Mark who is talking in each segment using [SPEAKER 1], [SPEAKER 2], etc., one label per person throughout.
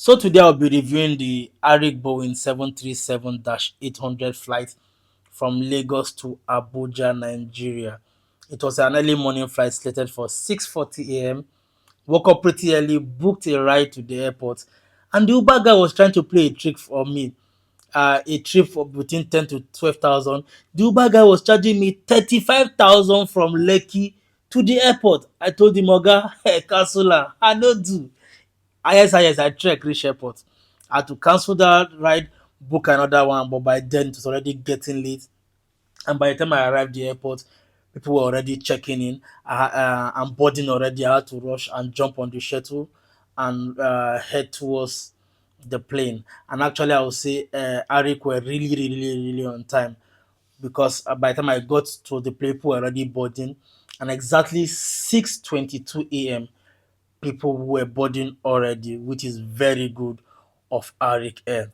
[SPEAKER 1] So today I'll be reviewing the Arik Boeing 737-800 flight from Lagos to Abuja, Nigeria. It was an early morning flight slated for 6:40 a.m. Woke up pretty early, booked a ride to the airport, and the Uber guy was trying to play a trick for me. A trip for between 10 to 12,000. The Uber guy was charging me 35,000 from Lekki to the airport. I told him, Oga, hey, Kasula, I no do. Yes, I check reach airport. I had to cancel that ride, book another one, but by then it was already getting late. And by the time I arrived at the airport, people were already checking in. I'm boarding already. I had to rush and jump on the shuttle and head towards the plane. And actually, I would say Arik were really on time because by the time I got to the plane, people were already boarding. And exactly 6:22 a.m., people were boarding already, which is very good of Arik Air,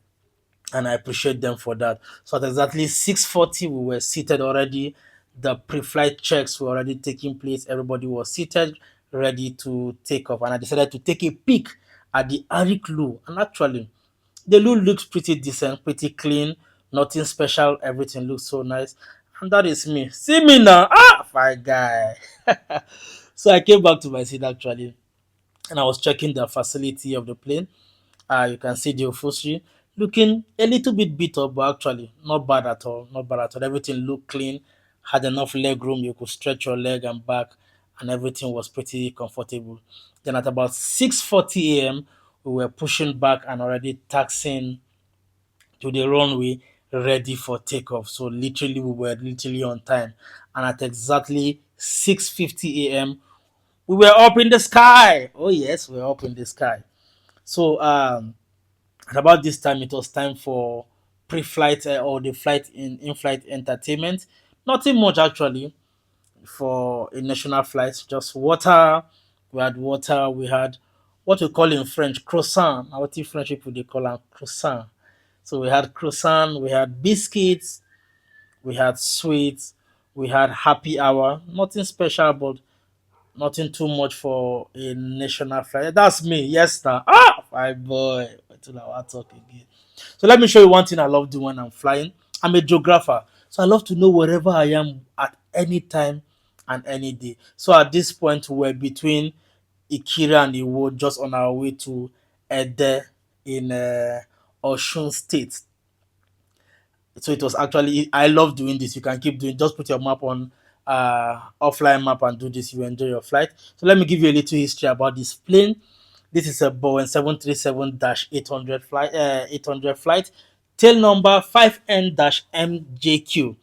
[SPEAKER 1] and I appreciate them for that. So at exactly 6:40, we were seated already. The pre-flight checks were already taking place. Everybody was seated, ready to take off, and I decided to take a peek at the Arik Loo. And actually, the loo looks pretty decent, pretty clean, nothing special. Everything looks so nice, and that is me. See me now, fine guy. So I came back to my seat actually, and I was checking the facility of the plane. You can see the upholstery looking a little bit beat up, but actually not bad at all. Not bad at all. Everything looked clean, had enough leg room. You could stretch your leg and back, and everything was pretty comfortable. Then at about 6:40 a.m., we were pushing back and already taxiing to the runway, ready for takeoff. So literally, we were literally on time. And at exactly 6:50 a.m., we were up in the sky. Oh yes, we were up in the sky. So at about this time, it was time for pre-flight or the flight in-flight entertainment. Nothing much actually for a national flight. Just water. We had water. We had what we call in French croissant. Now, what in French people they call them croissant. So we had croissant. We had biscuits. We had sweets. We had happy hour. Nothing special, but nothing too much for a national flight. That's me. Yes, sir. My boy. Until I talk again. So let me show you one thing I love doing when I'm flying. I'm a geographer. So I love to know wherever I am at any time and any day. So at this point, we're between Ikira and Iwo, just on our way to Ede in Osun State. So it was actually, I love doing this. You can keep doing, just put your map on offline map and do this. You enjoy your flight. So let me give you a little history about this plane. This is a Boeing 737-800 flight, 800 flight, tail number 5N-MJQ.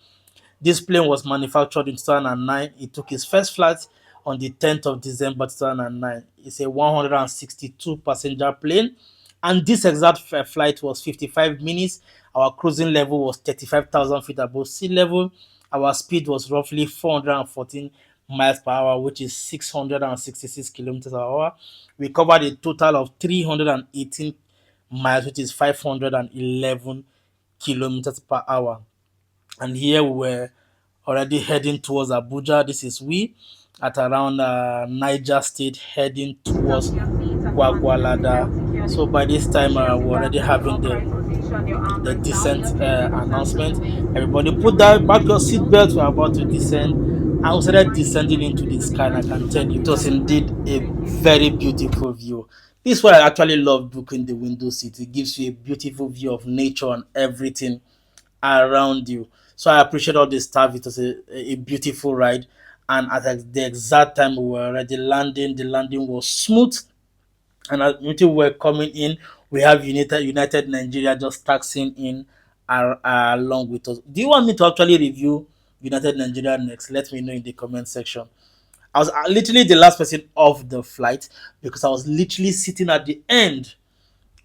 [SPEAKER 1] This plane was manufactured in 2009. It took its first flight on the 10th of December 2009. It's a 162 passenger plane, and this exact flight was 55 minutes. Our cruising level was 35,000 feet above sea level. Our speed was roughly 414 miles per hour, which is 666 kilometers per hour. We covered a total of 318 miles, which is 511 kilometers per hour. And here we were already heading towards Abuja. This is we at around Niger State, heading towards Gwagwalada. So by this time, we're already having the descent announcement. Everybody put that back your seatbelt. We're about to descend. I started descending into the sky, and I can tell you, it was indeed a very beautiful view. This is why I actually love booking the window seat. It gives you a beautiful view of nature and everything around you. So I appreciate all the staff. It was a beautiful ride. And at the exact time we were already landing, the landing was smooth. And as we were coming in, we have United Nigeria just taxing in along with us. Do you want me to actually review United Nigeria next? Let me know in the comment section. I was literally the last person off the flight because I was literally sitting at the end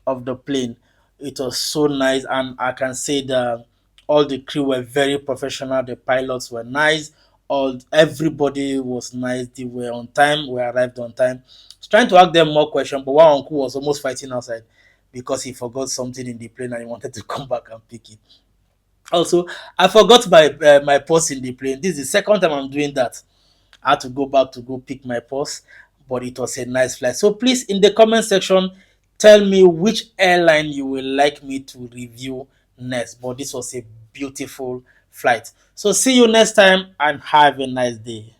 [SPEAKER 1] of the plane. It was so nice, and I can say that all the crew were very professional. The pilots were nice. All everybody was nice. They were on time. We arrived on time. I was trying to ask them more questions, but one uncle was almost fighting outside because he forgot something in the plane and he wanted to come back and pick it. Also, I forgot my purse in the plane. This is the second time I'm doing that. I had to go back to go pick my purse, but it was a nice flight. So please, in the comment section, tell me which airline you would like me to review next. But this was a beautiful flight. So see you next time and have a nice day.